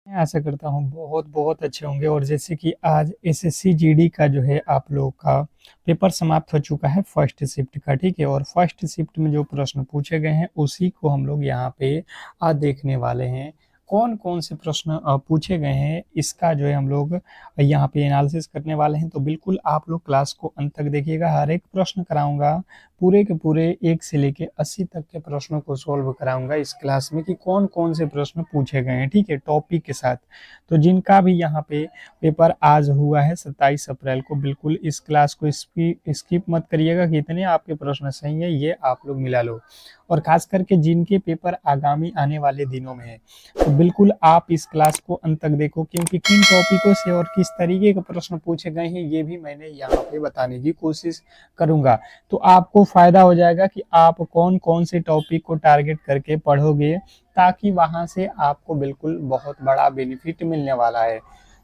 मैं आशा करता हूँ बहुत बहुत अच्छे होंगे। और जैसे कि आज एसएससी जीडी का जो है आप लोगों का पेपर समाप्त हो चुका है फर्स्ट शिफ्ट का, ठीक है। और फर्स्ट शिफ्ट में जो प्रश्न पूछे गए हैं उसी को हम लोग यहाँ पे आज देखने वाले हैं। कौन कौन से प्रश्न पूछे गए हैं इसका जो है हम लोग यहाँ पे एनालिसिस करने वाले हैं। तो बिल्कुल आप लोग क्लास को अंत तक देखिएगा, हर एक प्रश्न कराऊंगा, पूरे के पूरे 1 से लेके 80 तक के प्रश्नों को सॉल्व कराऊंगा इस क्लास में कि कौन कौन से प्रश्न पूछे गए हैं, ठीक है, टॉपिक के साथ। तो जिनका भी यहाँ पे पेपर आज हुआ है 27 अप्रैल को, बिल्कुल इस क्लास को स्किप मत करिएगा कि इतने आपके प्रश्न सही है ये आप लोग मिला लो। और खास करके जिनके पेपर आगामी आने वाले दिनों में है तो बिल्कुल आप इस क्लास को अंत तक देखो, क्योंकि किन टॉपिकों से और किस तरीके के प्रश्न पूछे गए हैं ये भी मैंने यहाँ पे बताने की कोशिश करूंगा। तो आपको फायदा हो जाएगा कि आप कौन कौन से टॉपिक को टारगेट करके पढ़ोगे, ताकि वहां से आपको बिल्कुल बहुत बड़ा बेनिफिट मिलने वाला है।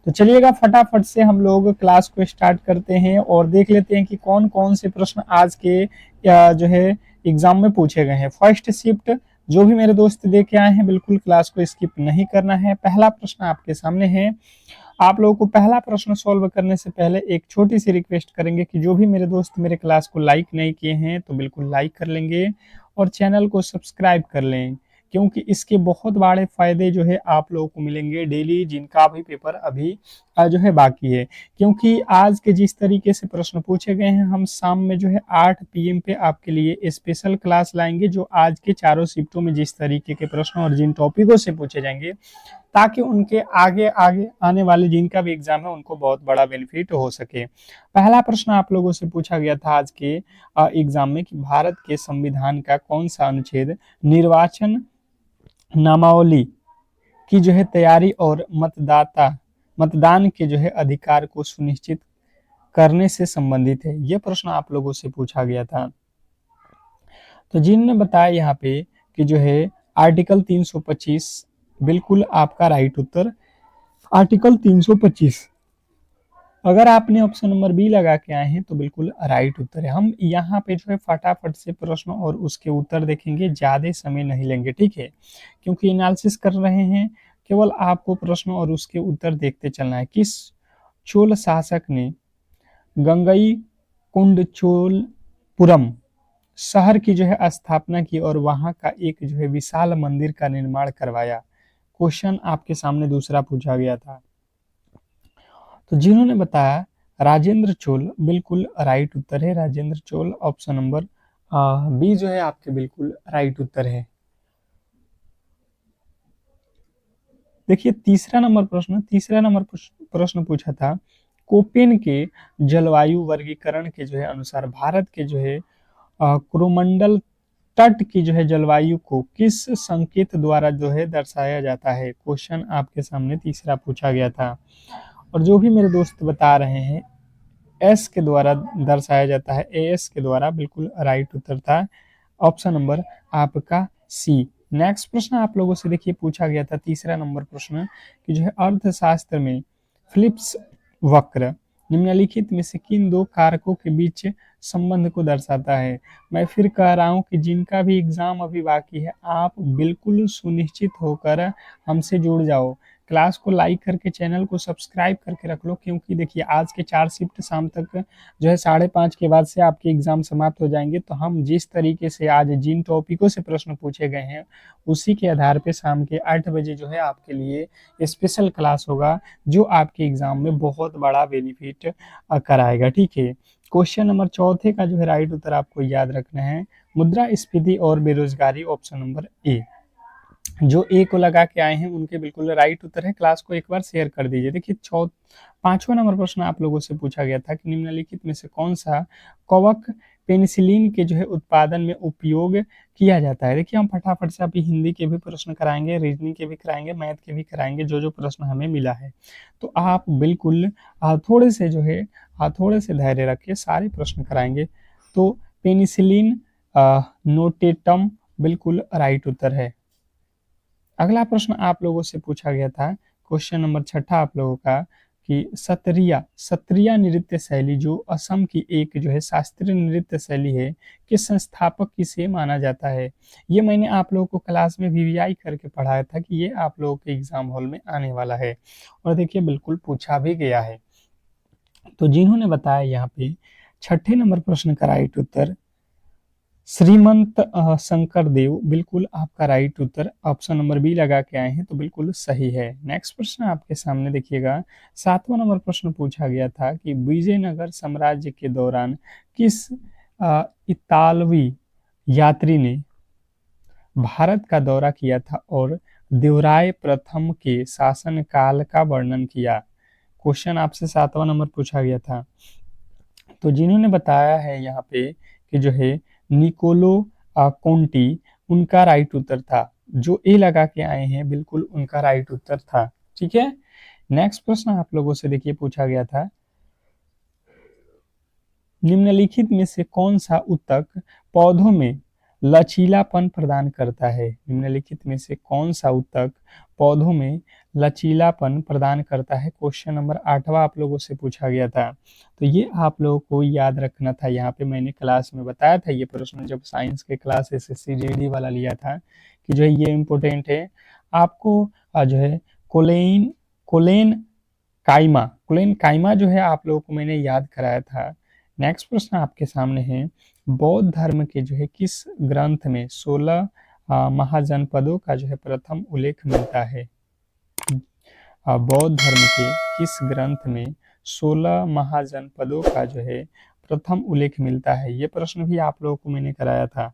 तो चलिएगा फटाफट से हम लोग क्लास को स्टार्ट करते हैं और देख लेते हैं कि कौन कौन से प्रश्न आज के जो है एग्जाम में पूछे गए हैं। फर्स्ट शिफ्ट जो भी मेरे दोस्त देख के आए हैं बिल्कुल क्लास को स्किप नहीं करना है। पहला प्रश्न आपके सामने है। आप लोगों को पहला प्रश्न सॉल्व करने से पहले एक छोटी सी रिक्वेस्ट करेंगे कि जो भी मेरे दोस्त मेरे क्लास को लाइक नहीं किए हैं तो बिल्कुल लाइक कर लेंगे और चैनल को सब्सक्राइब कर लें, क्योंकि इसके बहुत बड़े फायदे जो है आप लोगों को मिलेंगे डेली, जिनका भी पेपर अभी जो है बाकी है। क्योंकि आज के जिस तरीके से प्रश्न पूछे गए हैं, हम शाम में जो है 8 PM पे आपके लिए स्पेशल क्लास लाएंगे, जो आज के चारों शिफ्टों में जिस तरीके के प्रश्न और जिन टॉपिकों से पूछे जाएंगे, ताकि उनके आगे आगे आने वाले जिनका भी एग्जाम है उनको बहुत बड़ा बेनिफिट हो सके। पहला प्रश्न आप लोगों से पूछा गया था आज के एग्जाम में कि भारत के संविधान का कौन सा अनुच्छेद निर्वाचन नामावली की जो है तैयारी और मतदान के जो है अधिकार को सुनिश्चित करने से संबंधित है। यह प्रश्न आप लोगों से पूछा गया था। तो जिनने बताया यहाँ पे कि जो है आर्टिकल 325 बिल्कुल आपका राइट उत्तर आर्टिकल 325। अगर आपने ऑप्शन नंबर बी लगा के आए हैं तो बिल्कुल राइट उत्तर है। हम यहाँ पे जो है फटाफट से प्रश्न और उसके उत्तर देखेंगे, ज्यादा समय नहीं लेंगे, ठीक है, क्योंकि एनालिसिस कर रहे हैं। केवल आपको प्रश्न और उसके उत्तर देखते चलना है। किस चोल शासक ने गंगई कुंडचोलपुरम शहर की जो है स्थापना की और वहां का एक जो है विशाल मंदिर का निर्माण करवाया? क्वेश्चन आपके सामने दूसरा पूछा गया था। तो जिन्होंने बताया राजेंद्र चोल, बिल्कुल राइट उत्तर है Rajendra Chola. Option number B जो है आपके बिल्कुल राइट उत्तर है। देखिए तीसरा नंबर प्रश्न पूछा था, कोपेन के जलवायु वर्गीकरण के जो है अनुसार भारत के जो है कोरोमंडल तट की जो है जलवायु को किस संकेत द्वारा जो है दर्शाया जाता है? क्वेश्चन आपके सामने तीसरा पूछा गया था। और जो भी मेरे दोस्त बता रहे हैं एस के द्वारा दर्शाया जाता है, एएस के द्वारा, बिल्कुल राइट उत्तर था ऑप्शन नंबर आपका सी। नेक्स्ट प्रश्न आप लोगों से देखिए पूछा गया था तीसरा नंबर प्रश्न कि जो है अर्थशास्त्र में फिलिप्स वक्र निम्नलिखित में से किन दो कारकों के बीच संबंध को दर्शाता है? मैं फिर कह रहा हूं कि जिनका भी एग्जाम अभी बाकी है आप बिल्कुल सुनिश्चित होकर हमसे जुड़ जाओ, क्लास को लाइक करके चैनल को सब्सक्राइब करके रख लो, क्योंकि देखिए आज के 4 शिफ्ट शाम तक जो है 5:30 के बाद से आपके एग्जाम समाप्त हो जाएंगे। तो हम जिस तरीके से आज जिन टॉपिकों से प्रश्न पूछे गए हैं उसी के आधार पे शाम के 8 बजे जो है आपके लिए स्पेशल क्लास होगा, जो आपके एग्जाम में बहुत बड़ा बेनिफिट कराएगा, ठीक है। क्वेश्चन नंबर चौथे का जो है राइट उत्तर आपको याद रखना है, मुद्रास्फीति और बेरोजगारी, ऑप्शन नंबर ए। जो ए को लगा के आए हैं उनके बिल्कुल राइट उत्तर है। क्लास को एक बार शेयर कर दीजिए। देखिए पांचवा नंबर प्रश्न आप लोगों से पूछा गया था कि निम्नलिखित में से कौन सा कवक पेनिसिलिन के जो है उत्पादन में उपयोग किया जाता है? देखिए हम फटाफट से अभी हिंदी के भी प्रश्न कराएंगे, रीजनिंग के भी कराएंगे, मैथ के भी कराएंगे, जो जो प्रश्न हमें मिला है। तो आप बिल्कुल थोड़े से जो है थोड़े से धैर्य रखिए, सारे प्रश्न कराएंगे। तो पेनिसिलिन नोटेटम बिल्कुल राइट उत्तर है। अगला प्रश्न आप लोगों से पूछा गया था, क्वेश्चन नंबर छठा आप लोगों का, कि सत्रिया नृत्य शैली जो असम की एक जो है शास्त्रीय नृत्य शैली है, के संस्थापक किसे माना जाता है। ये मैंने आप लोगों को क्लास में वीवीआई करके पढ़ाया था कि ये आप लोगों के एग्जाम हॉल में आने वाला है और देखिए बिल्कुल पूछा भी गया है। तो जिन्होंने बताया यहाँ पे छठे नंबर प्रश्न का राइट उत्तर श्रीमंत शंकर देव, बिल्कुल आपका राइट उत्तर ऑप्शन नंबर बी लगा के आए हैं, तो बिल्कुल सही है। नेक्स्ट प्रश्न आपके सामने देखिएगा, 7वां नंबर प्रश्न पूछा गया था कि विजयनगर साम्राज्य के दौरान किस इतालवी यात्री ने भारत का दौरा किया था और देवराय प्रथम के शासन काल का वर्णन किया। क्वेश्चन आपसे 7वां नंबर पूछा गया था। तो जिन्होंने बताया है यहाँ पे कि जो है निकोलो कोंटी, उनका राइट उत्तर था। जो ए लगा के आए हैं बिल्कुल उनका राइट उत्तर था। ठीक है, नेक्स्ट प्रश्न आप लोगों से देखिए पूछा गया था, निम्नलिखित में से कौन सा ऊतक पौधों में लचीलापन प्रदान करता है। निम्नलिखित में से कौन सा ऊतक पौधों में लचीलापन प्रदान करता है। क्वेश्चन नंबर 8वां आप लोगों से पूछा गया था, तो ये आप लोगों को याद रखना था। यहाँ पे मैंने क्लास में बताया था ये प्रश्न, जब साइंस के क्लास एसएससी जीडी वाला लिया था, कि जो है ये इम्पोर्टेंट है आपको। जो है कोलेन काइमा जो है आप लोगों को मैंने याद कराया था। नेक्स्ट प्रश्न आपके सामने है, बौद्ध धर्म के जो है किस ग्रंथ में 16 महाजनपदों का जो है प्रथम उल्लेख मिलता है। बौद्ध धर्म के किस ग्रंथ में 16 महाजनपदों का जो है प्रथम उल्लेख मिलता है। ये प्रश्न भी आप लोगों को मैंने कराया था।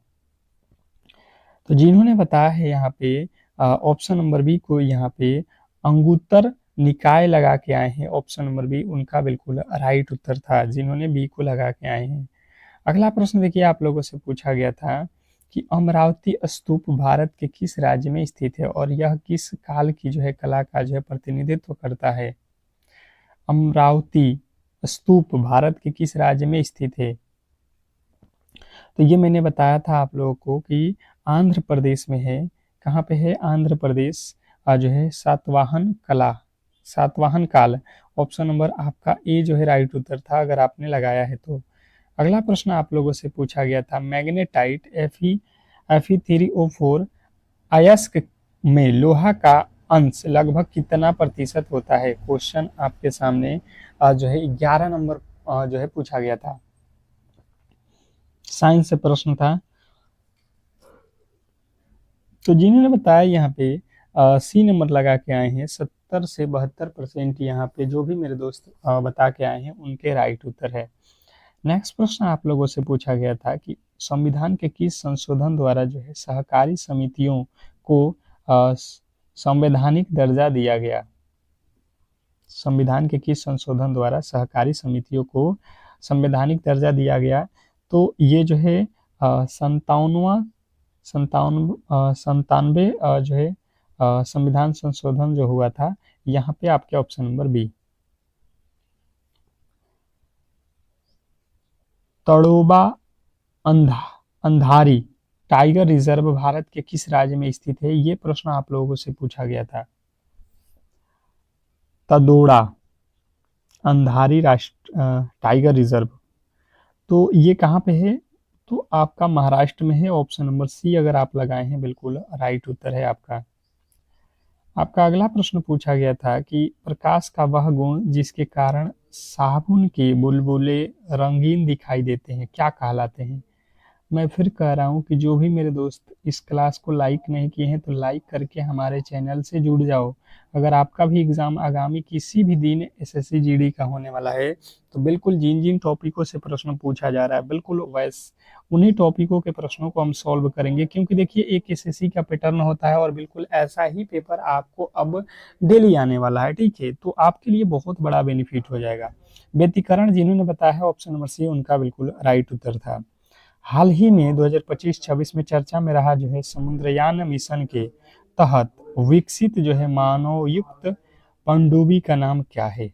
तो जिन्होंने बताया है यहाँ पे ऑप्शन नंबर बी को यहाँ पे अंगुत्तर निकाय लगा के आए हैं, ऑप्शन नंबर बी उनका बिल्कुल राइट उत्तर था, जिन्होंने बी को लगा के आए हैं। अगला प्रश्न देखिए आप लोगों से पूछा गया था कि अमरावती स्तूप भारत के किस राज्य में स्थित है और यह किस काल की जो है कला का जो है प्रतिनिधित्व करता है। अमरावती स्तूप भारत के किस राज्य में स्थित है। तो ये मैंने बताया था आप लोगों को कि आंध्र प्रदेश में है। कहाँ पे है, आंध्र प्रदेश जो है सातवाहन काल, ऑप्शन नंबर आपका ए जो है राइट उत्तर था अगर आपने लगाया है तो। अगला प्रश्न आप लोगों से पूछा गया था, मैग्नेटाइट Fe3O4 अयस्क में लोहा का अंश लगभग कितना प्रतिशत होता है। क्वेश्चन आपके सामने जो है 11 नंबर जो है पूछा गया था, साइंस से प्रश्न था। तो जिन्होंने बताया यहाँ पे सी नंबर लगा के आए हैं, 70 से 72% यहाँ पे जो भी मेरे दोस्त बता के आए हैं उनके राइट उत्तर है। नेक्स्ट प्रश्न आप लोगों से पूछा गया था कि संविधान के किस संशोधन द्वारा जो है सहकारी समितियों को संवैधानिक दर्जा दिया गया। संविधान के किस संशोधन द्वारा सहकारी समितियों को संवैधानिक दर्जा दिया गया। तो ये जो है संतानवे जो है संविधान संशोधन जो हुआ था, यहाँ पे आपके option number B. Tadoba Andhari tiger reserve Bharat के किस राज्य में स्थित है। ये प्रश्न आप लोगों से पूछा गया था। तदोड़ा अंधारी टाइगर रिजर्व, तो ये कहाँ पे है, तो आपका महाराष्ट्र में है, ऑप्शन नंबर सी अगर आप लगाए हैं बिल्कुल राइट उत्तर है आपका। आपका अगला प्रश्न पूछा गया था कि प्रकाश का वह गुण जिसके कारण साबुन के बुलबुले रंगीन दिखाई देते हैं क्या कहलाते हैं। मैं फिर कह रहा हूँ कि जो भी मेरे दोस्त इस क्लास को लाइक नहीं किए हैं तो लाइक करके हमारे चैनल से जुड़ जाओ। अगर आपका भी एग्जाम आगामी किसी भी दिन एसएससी जीडी का होने वाला है तो बिल्कुल जिन जिन टॉपिकों से प्रश्न पूछा जा रहा है बिल्कुल वैसे उन्हीं टॉपिकों के प्रश्नों को हम सॉल्व करेंगे, क्योंकि देखिए एक एसएससी का पैटर्न होता है और बिल्कुल ऐसा ही पेपर आपको अब डेली आने वाला है। ठीक है, तो आपके लिए बहुत बड़ा बेनिफिट हो जाएगा। व्यतिकरण जिन्होंने बताया है ऑप्शन नंबर सी उनका बिल्कुल राइट उत्तर था। हाल ही में 2025-26 में चर्चा में रहा जो है समुद्रयान मिशन के तहत विकसित जो है मानवयुक्त पनडुब्बी का नाम क्या है।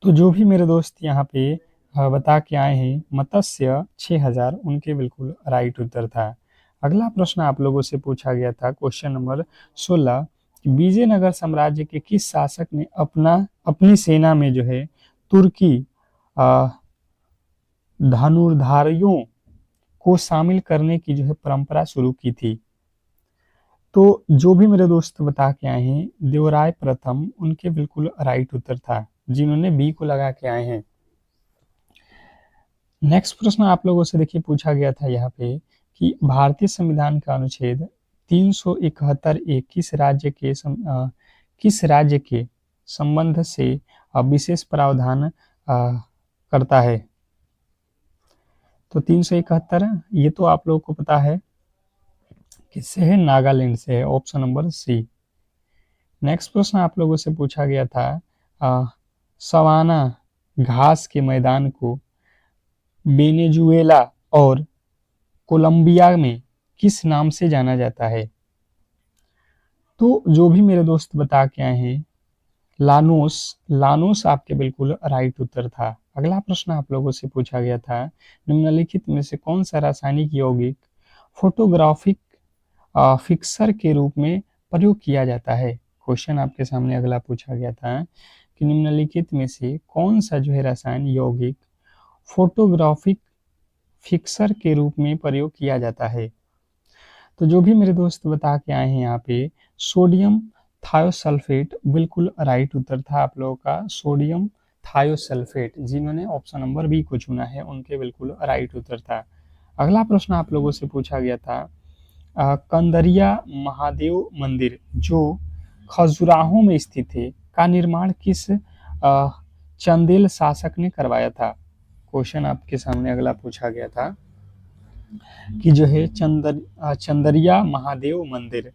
तो जो भी मेरे दोस्त यहाँ पे बता के आए हैं मत्स्य 6000, उनके बिल्कुल राइट उत्तर था। अगला प्रश्न आप लोगों से पूछा गया था क्वेश्चन नंबर 16 विजयनगर साम्राज्य के किस शासक ने अपनी सेना में जो है तुर्की धनुर्धारियों को शामिल करने की जो है परंपरा शुरू की थी? तो जो भी मेरे दोस्त बता के आए हैं देवराय प्रथम, उनके बिल्कुल राइट उत्तर था, जिन्होंने बी को लगा के आए हैं। नेक्स्ट प्रश्न आप लोगों से देखिए पूछा गया था यहाँ पे कि भारतीय संविधान का अनुच्छेद 371 ए किस राज्य के संबंध से विशेष प्रावधान करता है? तो 371 ये तो आप लोगों को पता है किससे है, नागालैंड से है, ऑप्शन नंबर सी। नेक्स्ट प्रश्न आप लोगों से पूछा गया था सवाना घास के मैदान को वेनेजुएला और कोलंबिया में किस नाम से जाना जाता है? तो जो भी मेरे दोस्त बता के आए हैं लानोस आपके बिल्कुल राइट उत्तर था। अगला प्रश्न आप लोगों से पूछा गया था निम्नलिखित में से कौन सा रासायनिक यौगिक फोटोग्राफिक फिक्सर के रूप में प्रयोग किया जाता है? क्वेश्चन आपके सामने अगला पूछा गया था कि निम्नलिखित में से कौन सा जो है रसायन यौगिक फोटोग्राफिक फिक्सर के रूप में प्रयोग किया जाता है? तो जो भी मेरे दोस्त बता के आए हैं यहाँ पे सोडियम थायोसल्फेट बिल्कुल राइट उत्तर था आप लोगों का, सोडियम थायोसल्फेट। जिन्होंने ऑप्शन नंबर बी को चुना है उनके बिल्कुल राइट उत्तर था। अगला प्रश्न आप लोगों से पूछा गया था कंदरिया महादेव मंदिर जो खजुराहो में स्थित है का निर्माण किस चंदेल शासक ने करवाया था? क्वेश्चन आपके सामने अगला पूछा गया था कि जो है चंदरिया महादेव मंदिर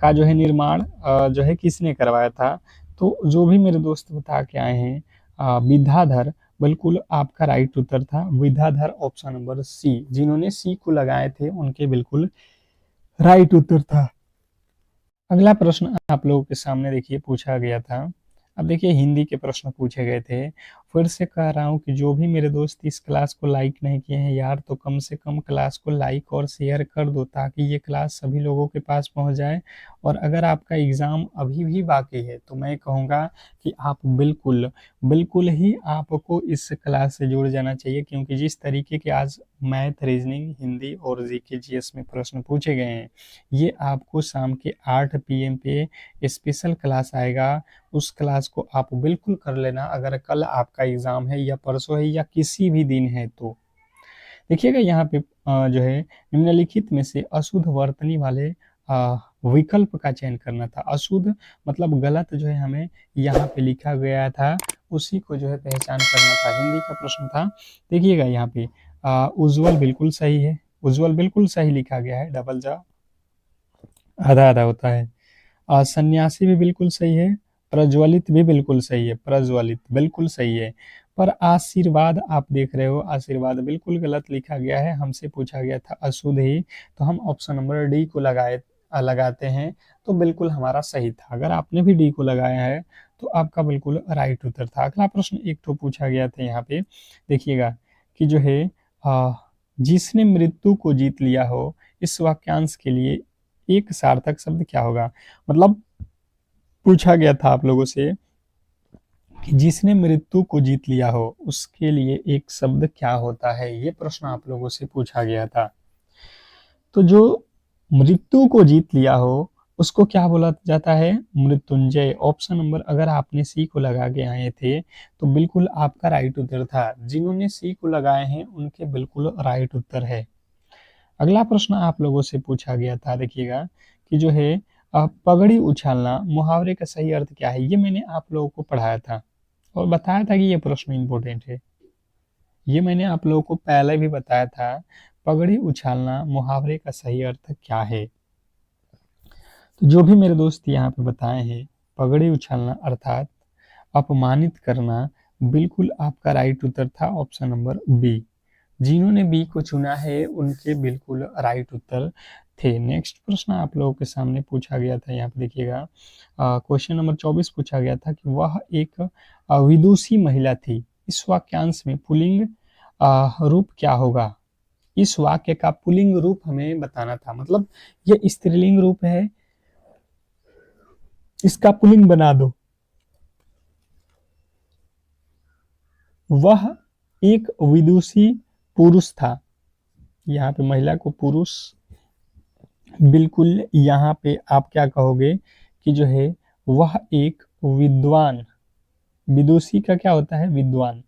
का जो है निर्माण जो है किसने करवाया था? तो जो भी मेरे दोस्त बता के आए हैं विद्याधर बिल्कुल आपका राइट उत्तर था, विद्याधर ऑप्शन नंबर सी। जिन्होंने सी को लगाए थे उनके बिल्कुल राइट उत्तर था। अगला प्रश्न आप लोगों के सामने देखिए पूछा गया था। अब देखिए हिंदी के प्रश्न पूछे गए थे। फिर से कह रहा हूँ कि जो भी मेरे दोस्त इस क्लास को लाइक नहीं किए हैं यार, तो कम से कम क्लास को लाइक और शेयर कर दो ताकि ये क्लास सभी लोगों के पास पहुंच जाए। और अगर आपका एग्ज़ाम अभी भी बाकी है तो मैं कहूँगा कि आप बिल्कुल ही आपको इस क्लास से जुड़ जाना चाहिए, क्योंकि जिस तरीके के आज मैथ, रीजनिंग, हिंदी और जीके जीएस में प्रश्न पूछे गए हैं ये आपको शाम के 8 PM पे स्पेशल क्लास आएगा। उस क्लास को आप बिल्कुल कर लेना अगर कल आपका एग्ज़ाम है या परसों है या किसी भी दिन है तो। देखिएगा यहाँ पे जो है निम्नलिखित में से अशुद्ध वर्तनी वाले विकल्प का चयन करना था। अशुद्ध मतलब गलत जो है हमें यहाँ पे लिखा गया था, उसी को जो है पहचान करना था। हिंदी का प्रश्न था। देखिएगा यहाँ पे उज्ज्वल बिल्कुल सही है, उज्ज्वल बिल्कुल सही लिखा गया है, डबल जा आधा आधा होता है। सन्यासी भी बिल्कुल सही है, प्रज्वलित भी बिल्कुल सही है, प्रज्वलित बिल्कुल सही है। पर आशीर्वाद आप देख रहे हो, आशीर्वाद बिल्कुल गलत लिखा गया है। हमसे पूछा गया था अशुद्ध ही, तो हम ऑप्शन नंबर डी को लगाते हैं तो बिल्कुल हमारा सही था। अगर आपने भी डी को लगाया है तो आपका बिल्कुल राइट उत्तर था। अगला प्रश्न एक तो पूछा गया था यहाँ पे, देखिएगा कि जो है जिसने मृत्यु को जीत लिया हो, इस वाक्यांश के लिए एक सार्थक शब्द क्या होगा? मतलब पूछा गया था आप लोगों से कि जिसने मृत्यु को जीत लिया हो उसके लिए एक शब्द क्या होता है, ये प्रश्न आप लोगों से पूछा गया था। तो जो मृत्यु को जीत लिया हो उसको क्या बोला जाता है? मृत्युंजय। ऑप्शन नंबर अगर आपने सी को लगा के आए थे तो बिल्कुल आपका राइट उत्तर था। जिन्होंने सी को लगाए हैं उनके बिल्कुल राइट उत्तर है। अगला प्रश्न आप लोगों से पूछा गया था, देखिएगा कि जो है पगड़ी उछालना मुहावरे का सही अर्थ क्या है? ये मैंने आप लोगों को पढ़ाया था और बताया था कि ये प्रश्न इंपॉर्टेंट है। ये मैंने आप लोगों को पहले भी बताया था, पगड़ी उछालना मुहावरे का सही अर्थ क्या है? तो जो भी मेरे दोस्त यहाँ पे बताए हैं पगड़ी उछालना अर्थात अपमानित करना, बिल्कुल आपका राइट उत्तर था ऑप्शन नंबर बी। जिन्होंने बी को चुना है उनके बिल्कुल राइट उत्तर थे। नेक्स्ट प्रश्न आप लोगों के सामने पूछा गया था, यहाँ पे देखिएगा क्वेश्चन नंबर 24 पूछा गया था कि वह एक विदुषी महिला थी। इस वाक्यांश में पुल्लिंग रूप क्या होगा? इस वाक्य का पुल्लिंग रूप हमें बताना था। मतलब ये स्त्रीलिंग रूप है इसका पुल्लिंग बना दो। वह एक विदुषी पुरुष था। यहाँ पे महिला को पुरुष, बिल्कुल यहाँ पे आप क्या कहोगे कि जो है वह एक विद्वान, विदुषी का क्या होता है, विद्वान।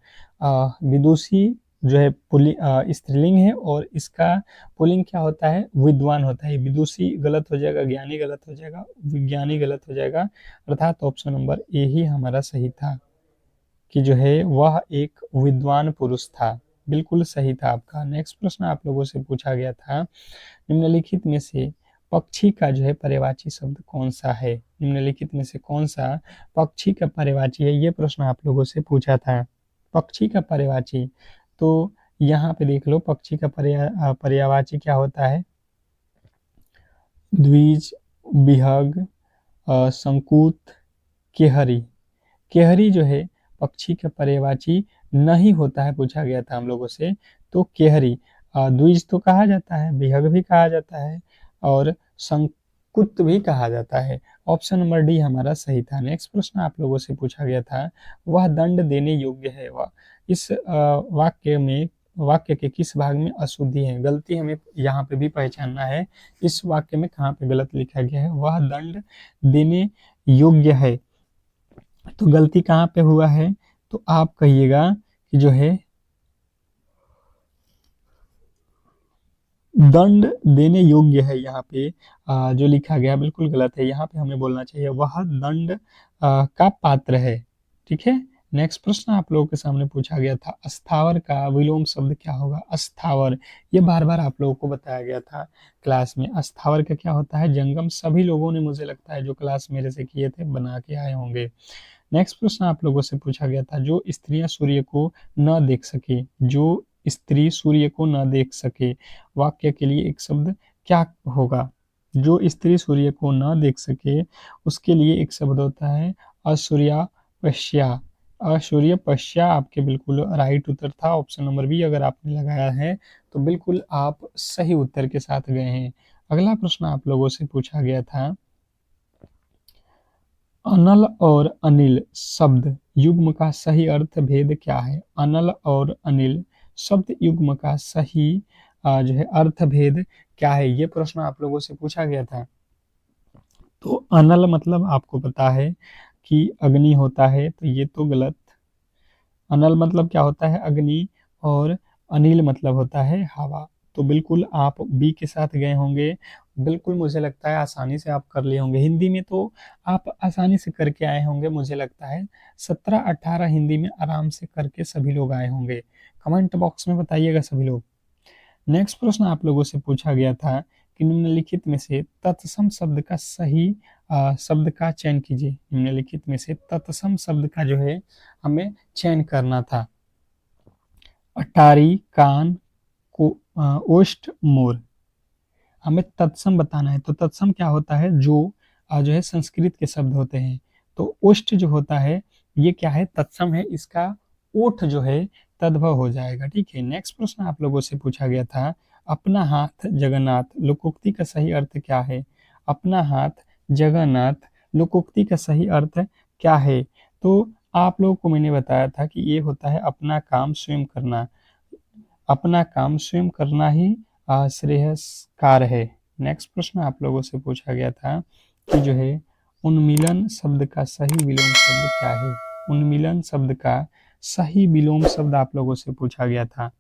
विदुषी जो है स्त्रीलिंग है और इसका पुल्लिंग क्या होता है, विद्वान होता है। विदुषी गलत हो जाएगा, ज्ञानी गलत हो जाएगा, विज्ञानी गलत हो जाएगा, अर्थात ऑप्शन नंबर ए ही हमारा सही था कि जो है वह एक विद्वान पुरुष था। बिल्कुल सही था आपका। नेक्स्ट प्रश्न आप लोगों से पूछा गया था, निम्नलिखित में से पक्षी का जो है पर्यायवाची शब्द कौन सा है। निम्नलिखित में से कौन सा पक्षी का पर्यायवाची है, ये प्रश्न आप लोगों से पूछा था। पक्षी का पर्यायवाची, तो यहाँ पे देख लो पक्षी का पर्यायवाची क्या होता है, द्विज, विहग, संकुत, केहरी। केहरी जो है पक्षी का पर्यायवाची नहीं होता है, पूछा गया था हम लोगों से। तो केहरी, द्विज तो कहा जाता है, विहग भी कहा जाता है और संकुत भी कहा जाता है। ऑप्शन नंबर डी हमारा सही था। नेक्स्ट प्रश्न आप लोगों से पूछा गया था, वह दंड देने योग्य है। वह इस वाक्य के किस भाग में अशुद्धि है, गलती हमें यहाँ पे भी पहचानना है। इस वाक्य में कहाँ पे गलत लिखा गया है, वह दंड देने योग्य है, तो गलती कहाँ पे हुआ है, तो आप कहिएगा कि जो है दंड देने योग्य है। यहाँ पे जो लिखा गया बिल्कुल गलत है, यहाँ पे हमें बोलना चाहिए वह दंड का पात्र है। ठीक है। नेक्स्ट प्रश्न आप लोगों के सामने पूछा गया था, अस्थावर का विलोम शब्द क्या होगा। अस्थावर, ये बार बार आप लोगों को बताया गया था क्लास में। अस्थावर का क्या होता है, जंगम। सभी लोगों ने, मुझे लगता है जो क्लास मेरे से किए थे, बना के आए होंगे। नेक्स्ट प्रश्न आप लोगों से पूछा गया था, जो स्त्रियां सूर्य को न देख सके, जो स्त्री सूर्य को न देख सके, वाक्य के लिए एक शब्द क्या होगा। जो स्त्री सूर्य को न देख सके, उसके लिए एक शब्द होता है असूर्यापश्या। असूर्यपश्या आपके बिल्कुल राइट उत्तर था। ऑप्शन नंबर बी अगर आपने लगाया है तो बिल्कुल आप सही उत्तर के साथ गए हैं। अगला प्रश्न आप लोगों से पूछा गया था, अनल और अनिल शब्द युग्म का सही अर्थ भेद क्या है। अनल और अनिल शब्द युग्म का सही जो है अर्थ भेद क्या है, ये प्रश्न आप लोगों से पूछा गया था। तो अनल मतलब आपको पता है कि अग्नि होता है, तो ये तो गलत। अनल मतलब क्या होता है, अग्नि, और अनिल मतलब होता है हवा। तो बिल्कुल आप बी के साथ गए होंगे। बिल्कुल मुझे लगता है आसानी से आप कर लिए होंगे। हिंदी में तो आप आसानी से करके आए होंगे, मुझे लगता है 17-18 हिंदी में आराम से करके सभी लोग आए होंगे। कमेंट बॉक्स में बताइएगा सभी लोग। नेक्स्ट प्रश्न आप लोगों से पूछा गया था कि निम्नलिखित में से तत्सम शब्द का सही शब्द का चयन कीजिए। निम्नलिखित में से तत्सम शब्द का जो है हमें चयन करना था। अटारी, कान, को ओष्ठ, मोर, हमें तत्सम बताना है। तो तत्सम क्या होता है, जो है संस्कृत के शब्द होते हैं। तो ओष्ठ जो होता है ये क्या है, तत्सम है, इसका ओठ जो है तद्भव हो जाएगा। ठीक है। नेक्स्ट प्रश्न आप लोगों से पूछा गया था, अपना हाथ जगन्नाथ लोकोक्ति का सही अर्थ क्या है। अपना हाथ जगन्नाथ लोकोक्ति का सही अर्थ क्या है। तो आप लोगों को मैंने बताया था कि ये होता है अपना काम स्वयं करना। अपना काम स्वयं करना ही श्रेयस्कार है। नेक्स्ट प्रश्न आप लोगों से पूछा गया था कि जो है उन्मीलन शब्द का सही विलोम शब्द क्या है। उन्मीलन शब्द का सही विलोम शब्द आप लोगों से पूछा गया था।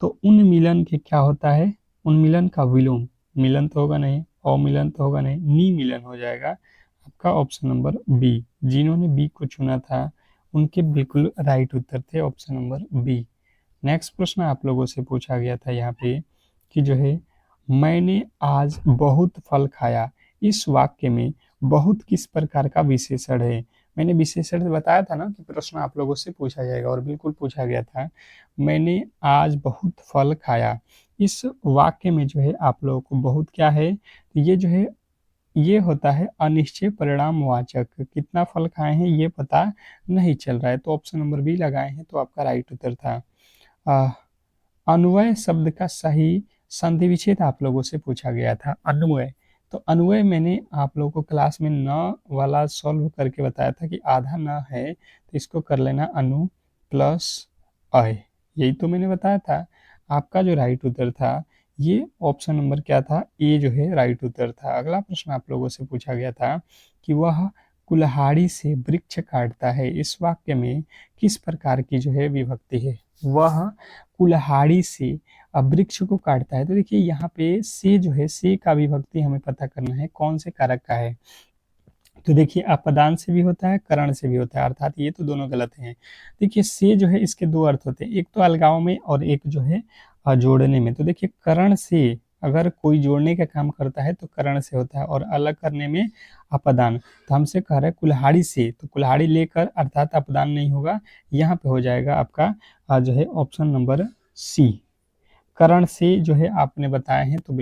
तो उन्मिलन के क्या होता है, उन्मिलन का विलोम, मिलन तो होगा नहीं, अमिलन तो होगा नहीं, निमिलन हो जाएगा आपका ऑप्शन नंबर बी। जिन्होंने बी को चुना था उनके बिल्कुल राइट उत्तर थे ऑप्शन नंबर बी। नेक्स्ट प्रश्न आप लोगों से पूछा गया था यहाँ पे कि जो है मैंने आज बहुत फल खाया, इस वाक्य में बहुत किस प्रकार का विशेषण है। मैंने विशेषण बताया था ना कि प्रश्न आप लोगों से पूछा जाएगा, और बिल्कुल पूछा गया था। मैंने आज बहुत फल खाया, इस वाक्य में जो है आप लोगों को बहुत क्या है, तो ये जो है ये होता है अनिश्चय परिणाम वाचक। कितना फल खाए हैं ये पता नहीं चल रहा है, तो ऑप्शन नंबर बी लगाए हैं, तो आपका राइट उत्तर था। अन्वय शब्द का सही संधि विच्छेद आप लोगों से पूछा गया था। अन्वय तो अन्वय मैंने आप लोगों को क्लास में न वाला सॉल्व करके बताया था कि आधा न है तो इसको कर लेना अनु प्लस अय, यही तो मैंने बताया था। आपका जो राइट उत्तर था ये ऑप्शन नंबर क्या था, ए जो है राइट उत्तर था। अगला प्रश्न आप लोगों से पूछा गया था कि वह कुल्हाड़ी से वृक्ष काटता है, इस वाक्य में किस प्रकार की जो है विभक्ति है। वह कुल्हाड़ी से वृक्ष को काटता है, तो देखिए यहाँ पे से जो है से का विभक्ति हमें पता करना है कौन से कारक का है। तो देखिए अपदान से भी होता है करण से भी होता है, अर्थात ये तो दोनों गलत हैं। देखिए से जो है इसके दो अर्थ होते हैं, एक तो अलगाव में और एक जो है जोड़ने में। तो देखिए करण से अगर कोई जोड़ने का काम करता है तो करण से होता है और अलग करने में अपदान। तो हमसे कह रहे हैं कुल्हाड़ी से, तो कुल्हाड़ी लेकर अर्थात अपदान नहीं होगा, यहाँ पे हो जाएगा आपका जो है ऑप्शन नंबर सी। करण से जो है आपने बताए हैं तो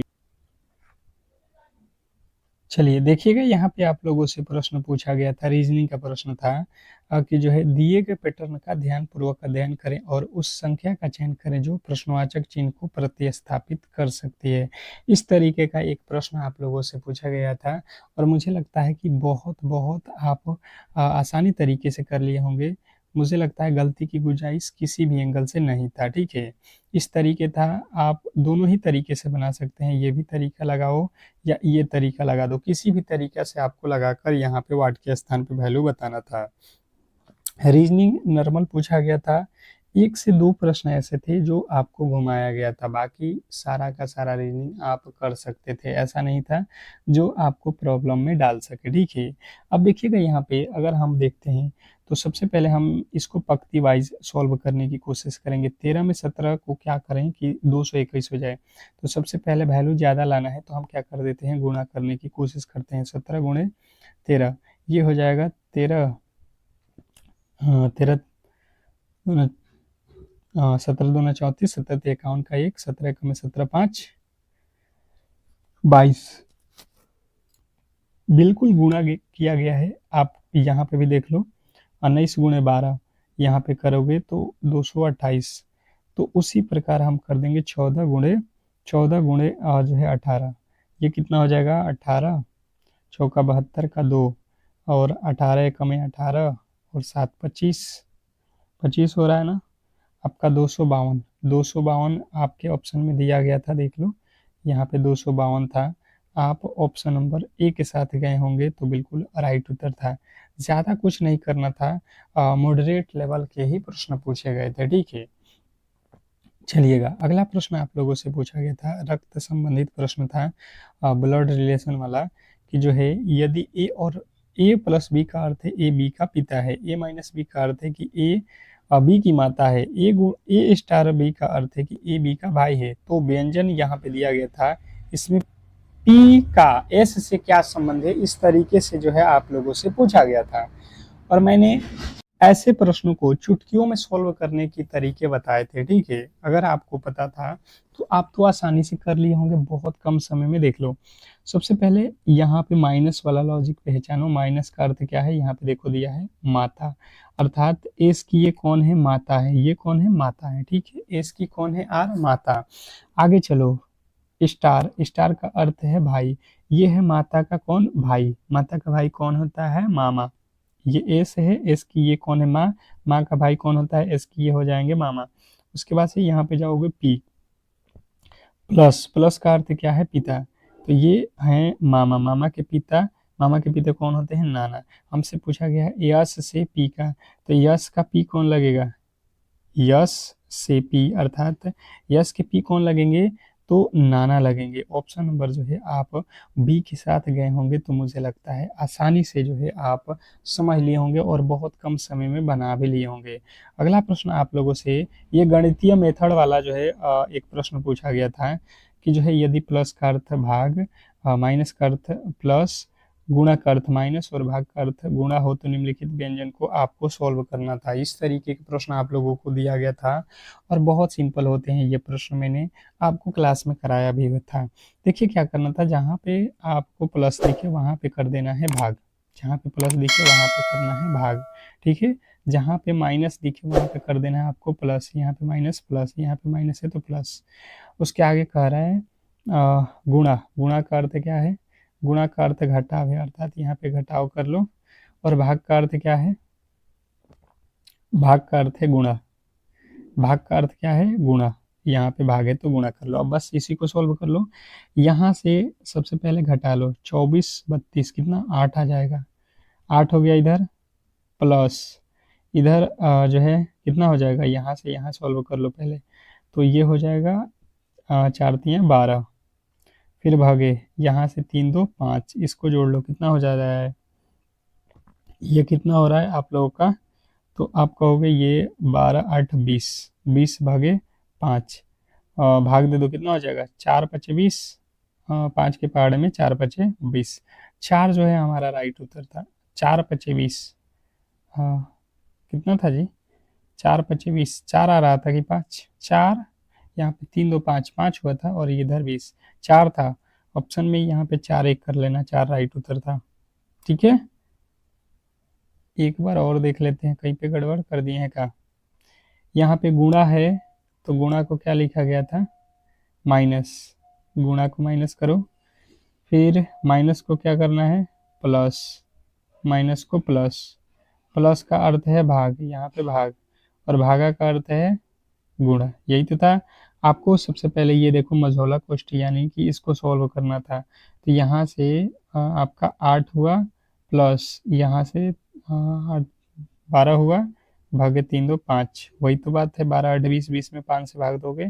चलिए देखिएगा यहाँ पे आप लोगों से प्रश्न पूछा गया था, रीजनिंग का प्रश्न था कि जो है दिए गए पैटर्न का ध्यानपूर्वक अध्ययन करें और उस संख्या का चयन करें जो प्रश्नवाचक चिन्ह को प्रतिस्थापित कर सकती है। इस तरीके का एक प्रश्न आप लोगों से पूछा गया था और मुझे लगता है कि बहुत बहुत आप आसानी तरीके से कर लिए होंगे। मुझे लगता है गलती की गुंजाइश किसी भी एंगल से नहीं था, ठीक है। इस तरीके था, आप दोनों ही तरीके से बना सकते हैं, ये भी तरीका लगाओ या ये तरीका लगा दो, किसी भी तरीका से आपको लगाकर यहाँ पे वाट के स्थान पे वैल्यू बताना था। रीजनिंग नॉर्मल पूछा गया था, 1 से 2 प्रश्न ऐसे थे जो आपको घुमाया गया था, बाकी सारा का सारा रीजनिंग आप कर सकते थे, ऐसा नहीं था जो आपको प्रॉब्लम में डाल सके, ठीक है। अब देखिएगा यहाँ पे अगर हम देखते हैं तो सबसे पहले हम इसको पंक्ति वाइज सॉल्व करने की कोशिश करेंगे। 13 में 17 को क्या करें कि 221 हो जाए, तो सबसे पहले वैल्यू ज़्यादा लाना है तो हम क्या कर देते हैं, गुणा करने की कोशिश करते हैं। 17 गुणे 13 ये हो जाएगा 13 13 17 दूना 34, 17 51 का 1, 17 1 में 17 5 22 बिल्कुल गुणा किया गया है। आप यहाँ पे भी देख लो 19 गुणे 12 यहाँ पे करोगे तो 228, तो उसी प्रकार हम कर देंगे 14 गुणे जो है 18, ये कितना हो जाएगा 18 चौका 72 का 2 और 18 1 में 18 और 7 25 25 हो रहा है ना आपका 252 आपके ऑप्शन में दिया गया था, देख लो यहाँ पे 252 था। आप ऑप्शन नंबर ए के साथ गए होंगे तो बिल्कुल राइट उत्तर था। ज़्यादा कुछ नहीं करना था, मॉडरेट लेवल के ही प्रश्न पूछे गए थे, ठीक है। चलिएगा अगला प्रश्न आप लोगों से पूछा गया था, रक्त संबंधित प्रश्न था, ब्लड रिलेशन वाला, कि जो है यदि ए और ए प्लस बी का अर्थ है ए बी का पिता है, ए माइनस बी का अर्थ है कि ए बी की माता है, ए स्टार बी का अर्थ है कि ए बी का भाई है, तो व्यंजन यहाँ पे दिया गया था, इसमें पी का एस से क्या संबंध है, इस तरीके से जो है आप लोगों से पूछा गया था। और मैंने ऐसे प्रश्नों को चुटकियों में सॉल्व करने के तरीके बताए थे, ठीक है। अगर आपको पता था तो आप तो आसानी से कर लिए होंगे बहुत कम समय में। देख लो सबसे पहले यहाँ पे माइनस वाला लॉजिक पहचानो, माइनस का अर्थ क्या है, यहाँ पे देखो दिया है माता, अर्थात एस की ये कौन है, माता है, ये कौन है, माता है, ठीक है। एस की कौन है, आर, माता। आगे चलो स्टार, स्टार का अर्थ है भाई, ये है माता का कौन, भाई, माता का भाई कौन होता है, मामा। ये एस है, एस की ये कौन है, माँ, माँ का भाई कौन होता है, एस की ये हो जाएंगे मामा। उसके बाद से यहाँ पे जाओगे पी, प्लस, प्लस का अर्थ क्या है, पिता, तो ये हैं मामा, मामा के पिता, मामा के पिता कौन होते हैं, नाना। हमसे पूछा गया है यस से पी का, तो यस का पी कौन लगेगा, यस से पी, अर्थात यस के पी कौन लगेंगे, तो नाना लगेंगे। ऑप्शन नंबर जो है आप बी के साथ गए होंगे तो मुझे लगता है आसानी से जो है आप समझ लिए होंगे और बहुत कम समय में बना भी लिए होंगे। अगला प्रश्न आप लोगों से ये गणितीय मेथड वाला जो है एक प्रश्न पूछा गया था कि जो है यदि प्लस का अर्थ भाग, माइनस का अर्थ प्लस, गुणा का अर्थ माइनस और भाग का अर्थ गुणा हो तो निम्नलिखित व्यंजन को आपको सॉल्व करना था। इस तरीके के प्रश्न आप लोगों को दिया गया था और बहुत सिंपल होते हैं ये प्रश्न, मैंने आपको क्लास में कराया भी था। देखिए क्या करना था, जहाँ पे आपको प्लस दिखे वहाँ पे कर देना है भाग, जहाँ पे प्लस दिखे वहाँ पे करना है भाग, ठीक है। जहाँ पे माइनस दिखे वहाँ पे कर देना है आपको प्लस, यहाँ पे माइनस प्लस, यहाँ पे माइनस है तो प्लस। उसके आगे कह रहा है गुणा, गुणा का अर्थ क्या है, गुणा का अर्थ घटाव है, अर्थात यहाँ पे घटाव कर लो, और भाग का अर्थ क्या है, भाग का अर्थ है गुणा, भाग का अर्थ क्या है, गुणा, यहाँ पे भाग है तो गुणा कर लो। अब बस इसी को सॉल्व कर लो। यहाँ से सबसे पहले घटा लो, 24 32 कितना 8 आ जाएगा, 8 हो गया इधर, प्लस इधर जो है कितना हो जाएगा, यहाँ से यहाँ सॉल्व कर लो पहले, तो ये हो जाएगा 4 तियाँ 12, फिर भागे यहाँ से 3 2 5, इसको जोड़ लो कितना हो जा रहा है, ये कितना हो रहा है आप लोगों का, तो आप कहोगे ये 12 8 20, 20 भागे 5, भाग दे दो कितना हो जाएगा, 4 पचे 20, 5 के पहाड़े में 4 पचे 20, 4 जो है हमारा राइट उत्तर था, 4 पचे 20, हाँ कितना था जी, 4 पचे 20, 4 आ रहा था कि 5, 4, यहाँ पे 3 2 5, 5 हुआ था और इधर 20, 4 था ऑप्शन में, यहाँ पे 4 1 कर लेना, 4 राइट उत्तर था। ठीक है, एक बार और देख लेते हैं कहीं पे गड़बड़ कर दिए हैं क्या। यहाँ पे गुणा है तो गुणा को क्या लिखा गया था, माइनस, गुणा को माइनस करो, फिर माइनस को क्या करना है, प्लस, माइनस को प्लस, प्लस का अर्थ है भाग, यहाँ पे भाग, और भागा का अर्थ है गुणा, यही तो था। आपको सबसे पहले ये देखो मझौला कोष्ठी यानी कि इसको सॉल्व करना था, तो यहाँ से आपका 8 हुआ, प्लस यहाँ से 12 हुआ, भागे 3 2 5, वही तो बात है, 12 8 20, 20 में 5 से भाग दोगे,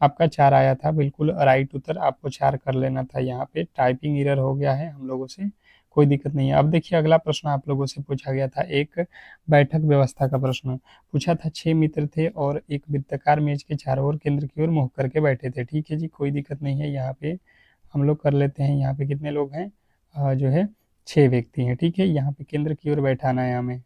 आपका 4 आया था, बिल्कुल राइट उत्तर, आपको 4 कर लेना था। यहाँ पे टाइपिंग एरर हो गया है हम लोगों से, कोई दिक्कत नहीं है। अब देखिए अगला प्रश्न आप लोगों से पूछा गया था, एक बैठक व्यवस्था का प्रश्न पूछा था। 6 मित्र थे और एक वृत्ताकार मेज के चारों ओर केंद्र की ओर मुँह करके बैठे थे। ठीक है जी, कोई दिक्कत नहीं है, यहाँ पे हम लोग कर लेते हैं। यहाँ पे कितने लोग हैं, जो है 6 व्यक्ति हैं। ठीक है, यहाँ पे केंद्र की ओर बैठाना है हमें,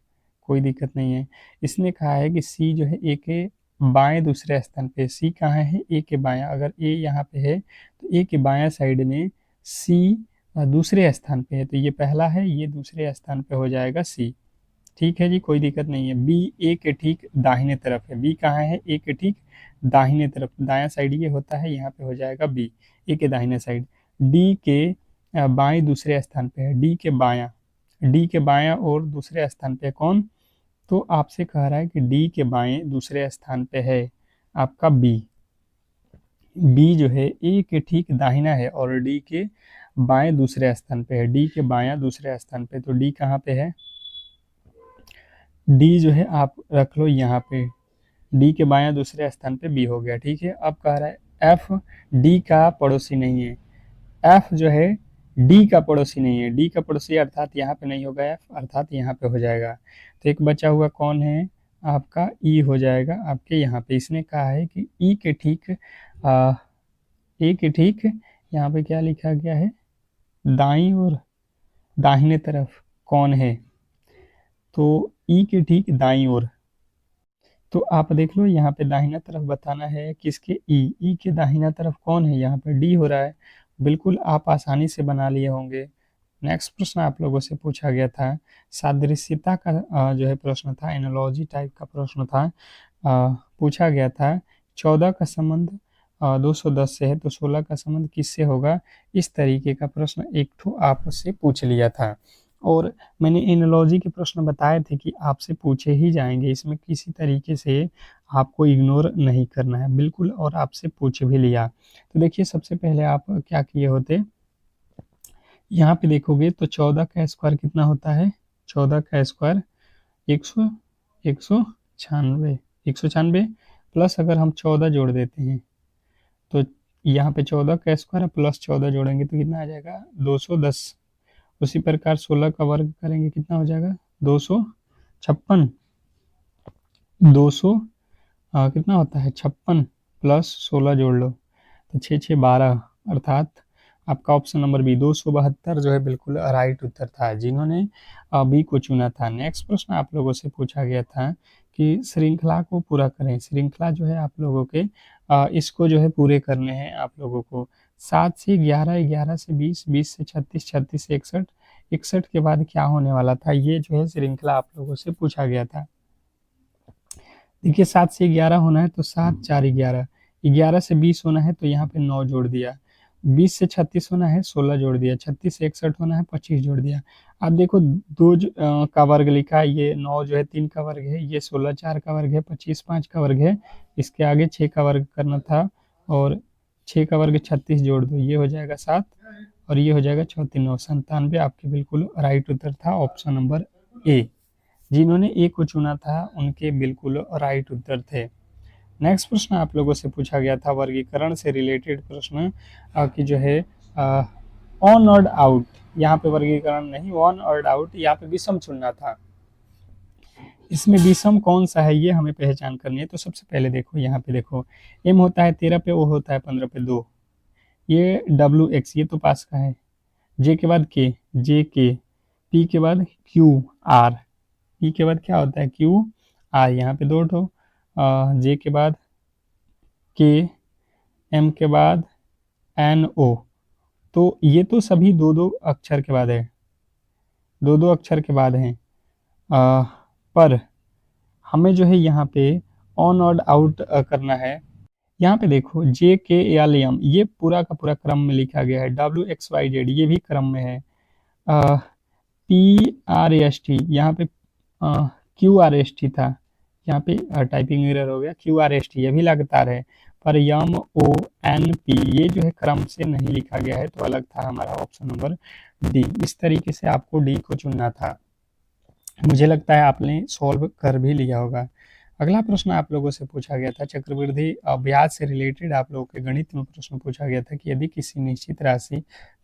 कोई दिक्कत नहीं है। इसने कहा है कि सी जो है ए के बाएं दूसरे स्थान पे, सी कहाँ है, ए के बायां, अगर ए यहाँ पे है तो ए के बायां साइड में सी दूसरे स्थान पे है, तो ये पहला है, ये दूसरे स्थान पे हो जाएगा सी। ठीक है जी, कोई दिक्कत नहीं है। बी ए के ठीक दाहिने तरफ है, बी कहाँ है, ए के ठीक दाहिने तरफ, दायां साइड ये होता है, यहाँ पे हो जाएगा बी, ए के दाहिने साइड। डी के बाएं दूसरे स्थान पे है, डी के बायां, डी के बायां और दूसरे स्थान पे कौन, तो आपसे कह रहा है कि डी के बाएं दूसरे स्थान पे है आपका बी, बी जो है ए के ठीक दाहिना है और डी के बाएं दूसरे स्थान पे है, डी के बायां दूसरे स्थान पे, तो डी कहाँ पे है, डी जो है आप रख लो यहाँ पे, डी के बायां दूसरे स्थान पे बी हो गया। ठीक है, अब कह रहा है एफ डी का पड़ोसी नहीं है, एफ जो है डी का पड़ोसी नहीं है, डी का पड़ोसी अर्थात यहाँ पे नहीं होगा एफ, अर्थात यहाँ पे हो जाएगा। तो एक बचा हुआ कौन है आपका, ई हो जाएगा आपके यहाँ पे। इसने कहा है कि ई के ठीक ए के ठीक यहाँ पे क्या लिखा गया है, दाईं और दाहिने तरफ कौन है, तो ई के ठीक दाईं ओर, तो आप देख लो यहाँ पे दाहिना तरफ बताना है किसके, ई के दाहिना तरफ कौन है, यहाँ पे डी हो रहा है, बिल्कुल आप आसानी से बना लिए होंगे। नेक्स्ट प्रश्न आप लोगों से पूछा गया था, सादृश्यता का जो है प्रश्न था, एनालॉजी टाइप का प्रश्न था। पूछा गया था 14 का संबंध 210 से है तो 16 का संबंध किससे होगा, इस तरीके का प्रश्न एक ठो आपसे पूछ लिया था। और मैंने एनालॉजी के प्रश्न बताए थे कि आपसे पूछे ही जाएंगे, इसमें किसी तरीके से आपको इग्नोर नहीं करना है बिल्कुल, और आपसे पूछ भी लिया। तो देखिए सबसे पहले आप क्या किए होते, यहाँ पे देखोगे तो 14 का स्क्वायर कितना होता है, 14 का स्क्वायर 196, 196 प्लस अगर हम 14 जोड़ देते हैं तो यहाँ पे 14 का स्क्वायर प्लस 14 जोड़ेंगे तो कितना आ जाएगा 210। उसी प्रकार 16 का वर्ग करेंगे कितना हो जाएगा 256, 200 कितना होता है 56 प्लस 16 जोड़ लो तो 6 6 12, अर्थात आपका ऑप्शन नंबर बी 272 जो है बिल्कुल राइट उत्तर था, जिन्होंने बी को चुना था। नेक्स्ट प्रश्न आप लोगों से पूछा गया था कि श्रृंखला को पूरा करें, श्रृंखला जो है आप लोगों के इसको जो है पूरे करने हैं आप लोगों को, 7 से 11, 11 से 20, 20 से 36, 36 से 61, 61 के बाद क्या होने वाला था, ये जो है श्रृंखला आप लोगों से पूछा गया था। देखिए 7 से 11 होना है तो 7 4 11, 11 से 20 होना है तो यहाँ पे 9 जोड़ दिया, 20 से 36 होना है, 16 जोड़ दिया। 36 से 61 होना है, 25 जोड़ दिया। अब देखो दो का वर्ग लिखा है, ये 9 जो है 3 का वर्ग है, ये 16 4 का वर्ग है, 25 5 का वर्ग है। इसके आगे 6 का वर्ग करना था, और 6 का वर्ग 36 जोड़ दो, ये हो जाएगा 7, और ये हो जाएगा 4 3 9 97। आपके बिल्कुल राइट उत्तर था ऑप्शन नंबर ए। जिन्होंने ए को चुना था उनके बिल्कुल राइट उत्तर थे। नेक्स्ट प्रश्न आप लोगों से पूछा गया था वर्गीकरण से रिलेटेड प्रश्न कि जो है ऑन और आउट, यहाँ पे वर्गीकरण नहीं, ऑन और आउट, यहाँ पे विषम चुनना था। इसमें विषम कौन सा है ये हमें पहचान करनी है। तो सबसे पहले देखो यहाँ पे देखो, एम होता है 13 पे, ओ होता है 15 पे 2, ये डब्ल्यू एक्स ये तो पास का है, जे के बाद के, जे के, पी के बाद क्यू आर, पी के बाद क्या होता है क्यू आर, यहाँ पे दो ठो, जे के बाद के, एम के बाद एन ओ। तो ये तो सभी दो दो अक्षर के बाद है, दो दो अक्षर के बाद हैं। पर हमें जो है यहाँ पे ऑन और आउट करना है। यहाँ पे देखो जे के एल एम ये पूरा का पूरा क्रम में लिखा गया है, डब्ल्यू एक्स वाई जेड ये भी क्रम में है, पी आर एस टी यहाँ पे क्यू आर एस टी था, यहाँ पे टाइपिंग एरर हो गया, क्यू आर एस टी ये भी लगातार है, पर यम ओ एन पी ये जो है क्रम से नहीं लिखा गया है, तो अलग था हमारा ऑप्शन नंबर डी। इस तरीके से आपको डी को चुनना था। मुझे लगता है आपने सॉल्व कर भी लिया होगा। अगला प्रश्न आप लोगों से पूछा गया था चक्रवृद्धि ब्याज से रिलेटेड, आप लोगों के गणित में प्रश्न पूछा गया था कि यदि किसी निश्चित राशि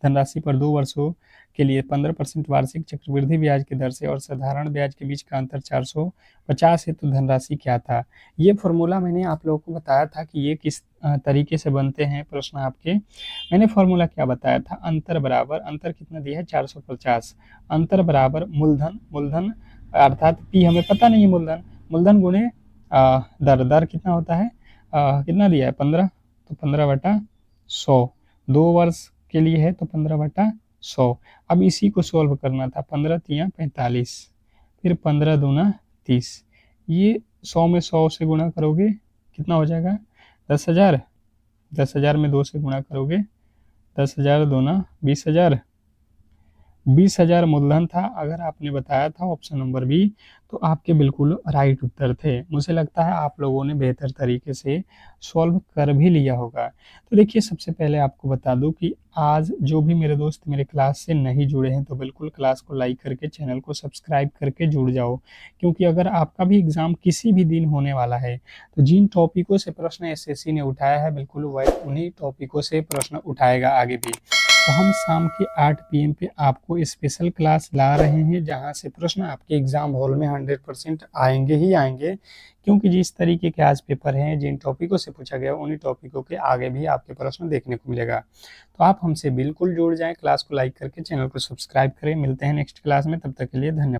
धनराशि पर 2 वर्षों के लिए 15% वार्षिक चक्रवृद्धि ब्याज की दर से और साधारण ब्याज के बीच का अंतर 450 है, तो धनराशि क्या था। ये फॉर्मूला मैंने आप लोगों को बताया था कि ये किस तरीके से बनते हैं प्रश्न आपके। मैंने फॉर्मूला क्या बताया था, अंतर बराबर, अंतर कितना दिया है 450, अंतर बराबर मूलधन, मूलधन अर्थात पी हमें पता नहीं है, मूलधन, मूलधन गुणे दर, दर कितना होता है, कितना दिया है 15, तो 15/100, 2 वर्ष के लिए है तो 15/100। अब इसी को सॉल्व करना था, 15 तिया 45, फिर 15 दूना 30, ये 100 में 100 से गुणा करोगे कितना हो जाएगा 10,000, 10,000 में 2 से गुणा करोगे 10,000 दूना 20,000, 20,000 मूलधन था। अगर आपने बताया था ऑप्शन नंबर बी तो आपके बिल्कुल राइट उत्तर थे। मुझे लगता है आप लोगों ने बेहतर तरीके से सॉल्व कर भी लिया होगा। तो देखिए सबसे पहले आपको बता दूं कि आज जो भी मेरे दोस्त मेरे क्लास से नहीं जुड़े हैं तो बिल्कुल क्लास को लाइक करके चैनल को सब्सक्राइब करके जुड़ जाओ, क्योंकि अगर आपका भी एग्ज़ाम किसी भी दिन होने वाला है तो जिन टॉपिकों से प्रश्न एसएससी ने उठाया है बिल्कुल वह उन्हीं टॉपिकों से प्रश्न उठाएगा आगे भी। तो हम शाम के 8 PM पे आपको स्पेशल क्लास ला रहे हैं जहां से प्रश्न आपके एग्जाम हॉल में 100% आएंगे ही आएंगे, क्योंकि जिस तरीके के आज पेपर हैं जिन टॉपिकों से पूछा गया उन्हीं टॉपिकों के आगे भी आपके प्रश्न देखने को मिलेगा। तो आप हमसे बिल्कुल जुड़ जाएं, क्लास को लाइक करके चैनल को सब्सक्राइब करें। मिलते हैं नेक्स्ट क्लास में, तब तक के लिए धन्यवाद।